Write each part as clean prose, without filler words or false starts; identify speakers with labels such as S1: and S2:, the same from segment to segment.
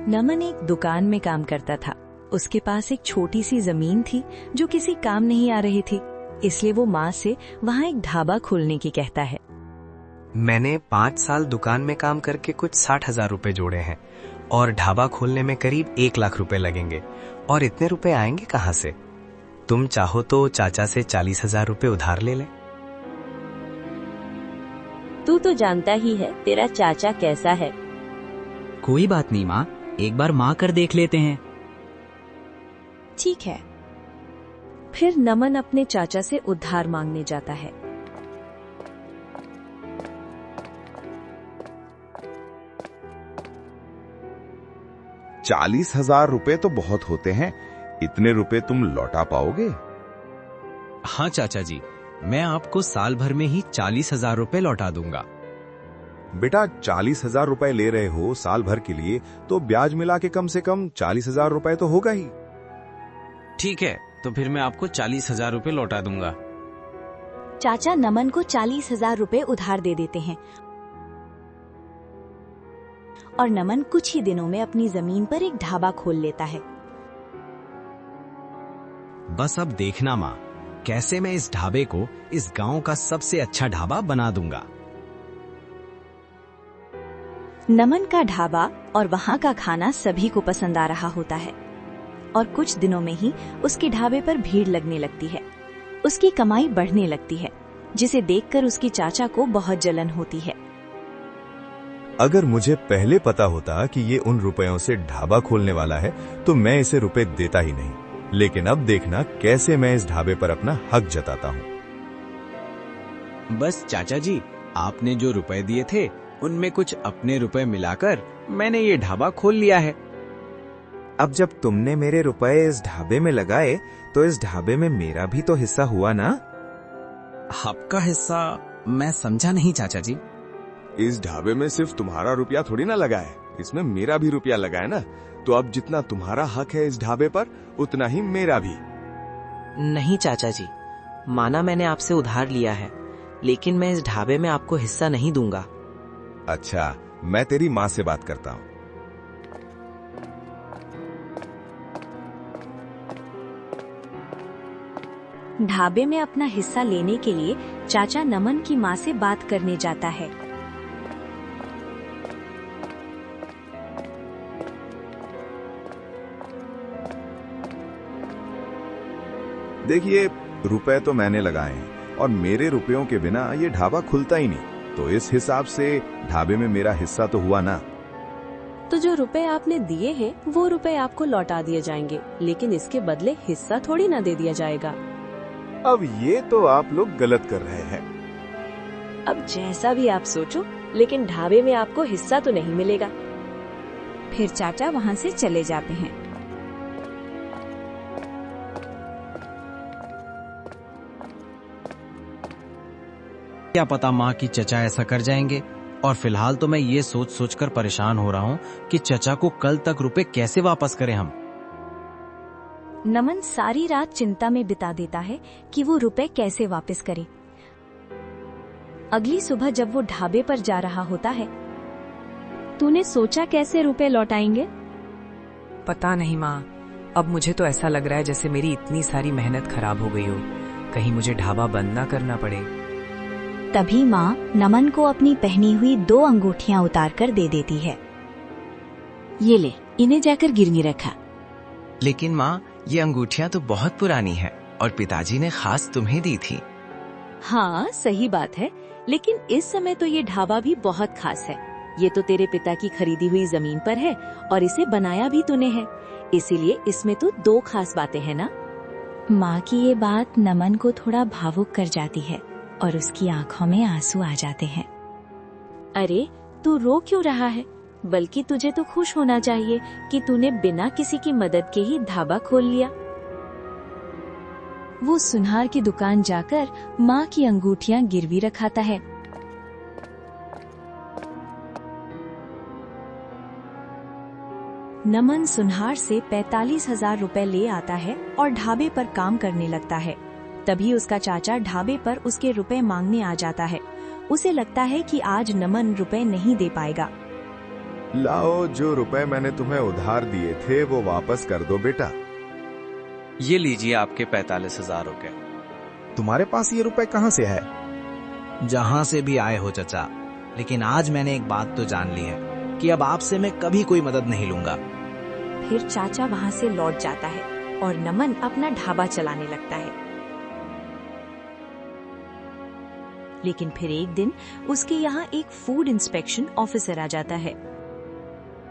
S1: नमन एक दुकान में काम करता था। उसके पास एक छोटी सी जमीन थी जो किसी काम नहीं आ रही थी, इसलिए वो माँ से वहाँ एक ढाबा खोलने की कहता है।
S2: मैंने 5 साल दुकान में काम करके कुछ 60,000 रुपए जोड़े हैं और ढाबा खोलने में करीब 1 लाख रुपए लगेंगे, और इतने रुपए आएंगे कहाँ से? तुम चाहो तो चाचा से 40,000 रुपए उधार ले ले।
S3: तू तो जानता ही है तेरा चाचा कैसा है।
S4: कोई बात नहीं माँ, एक बार माँ कर देख लेते हैं।
S1: ठीक है। फिर नमन अपने चाचा से उधार मांगने जाता है।
S5: ₹40,000 तो बहुत होते हैं, इतने रुपए तुम लौटा पाओगे?
S6: हाँ चाचा जी, मैं आपको साल भर में ही 40,000 रुपए लौटा दूंगा।
S5: बेटा 40,000 रुपए ले रहे हो साल भर के लिए, तो ब्याज मिला के कम से कम 40,000 रुपए तो होगा ही।
S6: ठीक है, तो फिर मैं आपको 40,000 रुपए लौटा दूंगा।
S1: चाचा नमन को 40,000 रुपए उधार दे देते हैं और नमन कुछ ही दिनों में अपनी जमीन पर एक ढाबा खोल लेता है।
S6: बस अब देखना माँ, कैसे मैं इस ढाबे को इस गांव का सबसे अच्छा ढाबा बना दूंगा।
S1: नमन का ढाबा और वहाँ का खाना सभी को पसंद आ रहा होता है और कुछ दिनों में ही उसके ढाबे पर भीड़ लगने लगती है। उसकी कमाई बढ़ने लगती है, जिसे देखकर उसकी चाचा को बहुत जलन होती है।
S5: अगर मुझे पहले पता होता कि ये उन रुपयों से ढाबा खोलने वाला है तो मैं इसे रुपए देता ही नहीं, लेकिन अब देखना कैसे मैं इस ढाबे पर अपना हक जताता हूँ।
S6: बस चाचा जी, आपने जो रुपए दिए थे उनमें कुछ अपने रुपए मिलाकर मैंने ये ढाबा खोल लिया है।
S7: अब जब तुमने मेरे रुपए इस ढाबे में लगाए तो इस ढाबे में मेरा भी तो हिस्सा हुआ ना?
S6: आपका हिस्सा मैं समझा नहीं चाचा जी।
S5: इस ढाबे में सिर्फ तुम्हारा रुपया थोड़ी ना लगा है, इसमें मेरा भी रुपया लगा है ना। तो अब जितना तुम्हारा हक है इस ढाबे पर, उतना ही मेरा भी।
S8: नहीं चाचा जी, माना मैंने आपसे उधार लिया है, लेकिन मैं इस ढाबे में आपको हिस्सा नहीं दूंगा।
S5: अच्छा, मैं तेरी माँ से बात करता हूँ।
S1: ढाबे में अपना हिस्सा लेने के लिए चाचा नमन की माँ से बात करने जाता है।
S5: देखिए, रुपए तो मैंने लगाए हैं और मेरे रुपयों के बिना ये ढाबा खुलता ही नहीं, तो इस हिसाब से ढाबे में मेरा हिस्सा तो हुआ ना।
S3: तो जो रुपए आपने दिए हैं वो रुपए आपको लौटा दिए जाएंगे, लेकिन इसके बदले हिस्सा थोड़ी ना दे दिया जाएगा।
S5: अब ये तो आप लोग गलत कर रहे हैं।
S3: अब जैसा भी आप सोचो, लेकिन ढाबे में आपको हिस्सा तो नहीं मिलेगा।
S1: फिर चाचा वहाँ से चले जाते हैं।
S6: क्या पता माँ की चचा ऐसा कर जाएंगे, और फिलहाल तो मैं ये सोच सोचकर परेशान हो रहा हूँ कि चचा को कल तक रुपए कैसे वापस करें हम।
S1: नमन सारी रात चिंता में बिता देता है कि वो रुपए कैसे वापस करे। अगली सुबह जब वो ढाबे पर जा रहा होता है।
S3: तूने सोचा कैसे रुपए लौटाएंगे?
S8: पता नहीं माँ, अब मुझे तो ऐसा लग रहा है जैसे मेरी इतनी सारी मेहनत खराब हो गई हो, कहीं मुझे ढाबा बंद ना करना पड़े।
S1: तभी माँ नमन को अपनी पहनी हुई 2 अंगूठियाँ उतार कर दे देती है।
S3: ये ले, इन्हें जाकर गिरवी रखा।
S2: लेकिन माँ, ये अंगूठियां तो बहुत पुरानी है और पिताजी ने खास तुम्हें दी थी।
S3: हाँ सही बात है, लेकिन इस समय तो ये ढाबा भी बहुत खास है। ये तो तेरे पिता की खरीदी हुई जमीन पर है और इसे बनाया भी तूने है, इसीलिए इसमें तो 2 खास बातें हैं ना।
S1: माँ की ये बात नमन को थोड़ा भावुक कर जाती है और उसकी आंखों में आंसू आ जाते हैं।
S3: अरे तू रो क्यों रहा है? बल्कि तुझे तो खुश होना चाहिए कि तूने बिना किसी की मदद के ही ढाबा खोल लिया।
S1: वो सुनार की दुकान जाकर माँ की अंगूठियाँ गिरवी रखाता है। नमन सुनार से 45,000 रुपए ले आता है और ढाबे पर काम करने लगता है। तभी उसका चाचा ढाबे पर उसके रुपए मांगने आ जाता है। उसे लगता है कि आज नमन रुपए नहीं दे पाएगा।
S5: लाओ, जो रुपए मैंने तुम्हें उधार दिए थे वो वापस कर दो बेटा।
S6: ये लीजिए आपके 45,000 रुपए।
S9: तुम्हारे पास ये रुपए कहाँ से है?
S6: जहां से भी आए हो चचा, लेकिन आज मैंने एक बात तो जान ली है कि अब आपसे मैं कभी कोई मदद नहीं लूंगा।
S1: फिर चाचा वहाँ से लौट जाता है और नमन अपना ढाबा चलाने लगता है। लेकिन फिर एक दिन उसके यहाँ एक फूड इंस्पेक्शन ऑफिसर आ जाता है।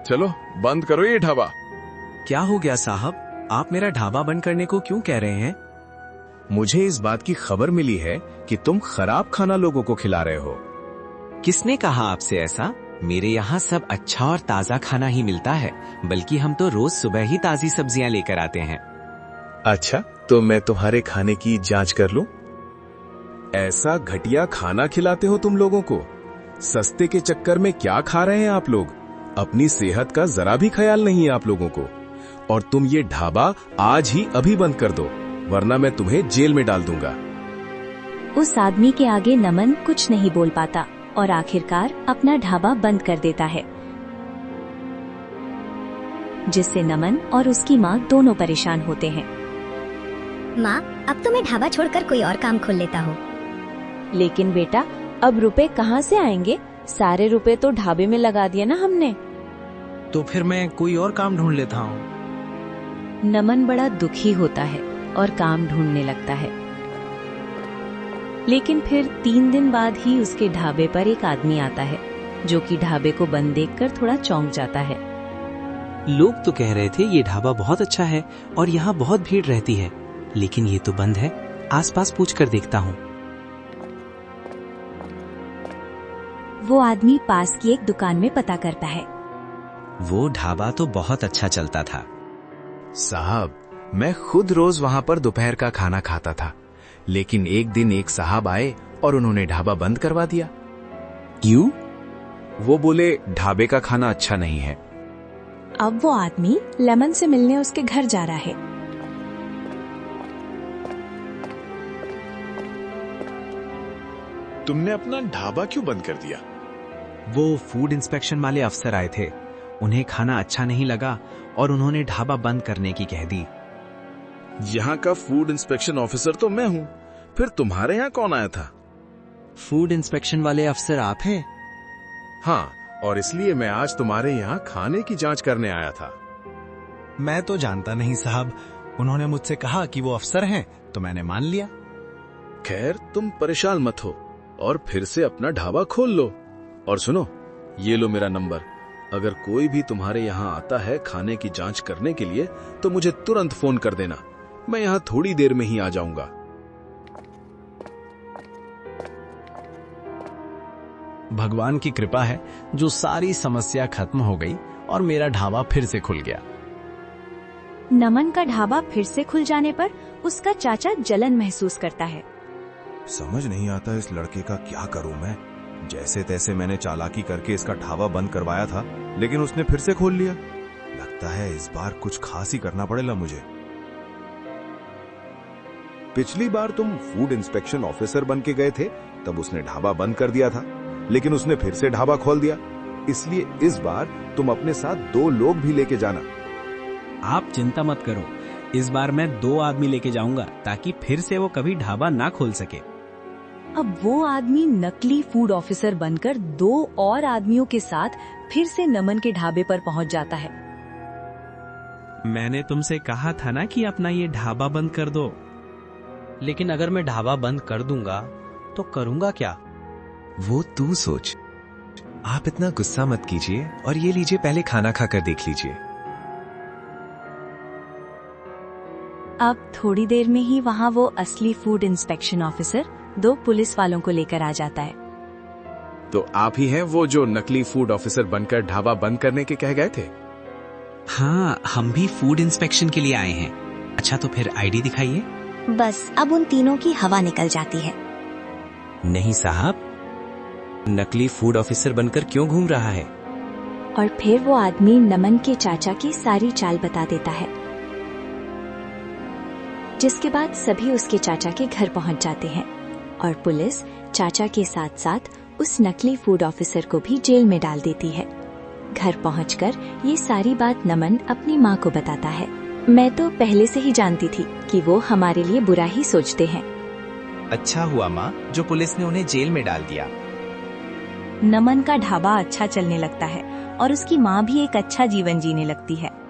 S10: चलो बंद करो ये ढाबा।
S2: क्या हो गया साहब, आप मेरा ढाबा बंद करने को क्यों कह रहे हैं?
S9: मुझे इस बात की खबर मिली है कि तुम खराब खाना लोगों को खिला रहे हो।
S2: किसने कहा आपसे ऐसा? मेरे यहाँ सब अच्छा और ताज़ा खाना ही मिलता है, बल्कि हम तो रोज सुबह ही ताज़ी सब्जियां लेकर आते हैं।
S9: अच्छा, तो मैं तुम्हारे खाने की जांच कर लूं? ऐसा घटिया खाना खिलाते हो तुम लोगों को। सस्ते के चक्कर में क्या खा रहे हैं आप लोग? अपनी सेहत का जरा भी ख्याल नहीं है आप लोगों को। और तुम ये ढाबा आज ही अभी बंद कर दो, वरना मैं तुम्हें जेल में डाल दूंगा।
S1: उस आदमी के आगे नमन कुछ नहीं बोल पाता और आखिरकार अपना ढाबा बंद कर देता है, जिससे नमन और उसकी माँ दोनों परेशान होते हैं।
S11: माँ, अब तो मैं ढाबा छोड़कर कोई और काम खोल लेता हूँ।
S3: लेकिन बेटा, अब रुपए कहाँ से आएंगे? सारे रुपए तो ढाबे में लगा दिए ना हमने।
S6: तो फिर मैं कोई और काम ढूंढ लेता हूँ।
S3: नमन बड़ा दुखी होता है और काम ढूंढने लगता है। लेकिन फिर 3 दिन बाद ही उसके ढाबे पर एक आदमी आता है, जो कि ढाबे को बंद देखकर थोड़ा चौंक जाता है।
S2: लोग तो कह रहे थे ये ढाबा बहुत अच्छा है और यहाँ बहुत भीड़ रहती है, लेकिन ये तो बंद है। आसपास पूछकर देखता हूँ।
S1: वो आदमी पास की एक दुकान में पता करता है।
S2: वो ढाबा तो बहुत अच्छा चलता था
S9: साहब, मैं खुद रोज वहां पर दोपहर का खाना खाता था, लेकिन एक दिन एक साहब आए और उन्होंने ढाबा बंद करवा दिया।
S2: क्यों?
S9: वो बोले ढाबे का खाना अच्छा नहीं है।
S1: अब वो आदमी लेमन से मिलने उसके घर जा रहा है।
S10: तुमने अपना ढाबा क्यों बंद कर दिया?
S6: वो फूड इंस्पेक्शन वाले अफसर आए थे, उन्हें खाना अच्छा नहीं लगा और उन्होंने ढाबा बंद करने की कह दी।
S10: यहाँ का फूड इंस्पेक्शन ऑफिसर तो मैं हूँ, फिर तुम्हारे यहाँ कौन आया था?
S6: फूड इंस्पेक्शन वाले अफसर आप हैं?
S10: हाँ, और इसलिए मैं आज तुम्हारे यहाँ खाने की जांच करने आया था।
S6: मैं तो जानता नहीं साहब, उन्होंने मुझसे कहा कि वो अफसर हैं, तो मैंने मान लिया।
S10: खैर, तुम परेशान मत हो और फिर से अपना ढाबा खोल लो। और सुनो, ये लो मेरा नंबर। अगर कोई भी तुम्हारे यहाँ आता है खाने की जांच करने के लिए, तो मुझे तुरंत फोन कर देना। मैं यहाँ थोड़ी देर में ही आ जाऊंगा।
S6: भगवान की कृपा है जो सारी समस्या खत्म हो गई और मेरा ढाबा फिर से खुल गया।
S1: नमन का ढाबा फिर से खुल जाने पर उसका चाचा जलन महसूस करता है।
S5: समझ नहीं आता इस लड़के का क्या करूं मैं। जैसे तैसे मैंने चालाकी करके इसका ढाबा बंद करवाया था, लेकिन उसने फिर से खोल लिया। लगता है इस बार कुछ खास ही करना पड़ेगा मुझे। पिछली बार तुम फूड इंस्पेक्शन ऑफिसर बन के गए थे, तब उसने ढाबा बंद कर दिया था, लेकिन उसने फिर से ढाबा खोल दिया। इसलिए इस बार तुम अपने साथ 2 लोग भी लेके जाना।
S6: आप चिंता मत करो, इस बार मैं 2 आदमी लेके जाऊंगा ताकि फिर से वो कभी ढाबा ना खोल सके।
S3: अब वो आदमी नकली फूड ऑफिसर बनकर 2 और आदमियों के साथ फिर से नमन के ढाबे पर पहुंच जाता है।
S6: मैंने तुमसे कहा था ना कि अपना ये ढाबा बंद कर दो। लेकिन अगर मैं ढाबा बंद कर दूंगा तो करूंगा क्या?
S2: वो तू सोच। आप इतना गुस्सा मत कीजिए और ये लीजिए, पहले खाना खाकर देख लीजिए।
S1: अब थोड़ी देर में ही वहाँ वो असली फूड इंस्पेक्शन ऑफिसर 2 पुलिस वालों को लेकर आ जाता है।
S10: तो आप ही हैं वो जो नकली फूड ऑफिसर बनकर ढाबा बंद करने के कह गए थे?
S2: हाँ, हम भी फूड इंस्पेक्शन के लिए आए हैं। अच्छा, तो फिर आईडी दिखाइए।
S11: बस अब उन तीनों की हवा निकल जाती है।
S2: नहीं साहब, नकली फूड ऑफिसर बनकर क्यों घूम रहा है?
S1: और फिर वो आदमी नमन के चाचा की सारी चाल बता देता है, जिसके बाद सभी उसके चाचा के घर पहुंच जाते हैं और पुलिस चाचा के साथ साथ उस नकली फूड ऑफिसर को भी जेल में डाल देती है। घर पहुंचकर ये सारी बात नमन अपनी माँ को बताता है। मैं तो पहले से ही जानती थी कि वो हमारे लिए बुरा ही सोचते हैं।
S4: अच्छा हुआ माँ जो पुलिस ने उन्हें जेल में डाल दिया।
S1: नमन का ढाबा अच्छा चलने लगता है और उसकी माँ भी एक अच्छा जीवन जीने लगती है।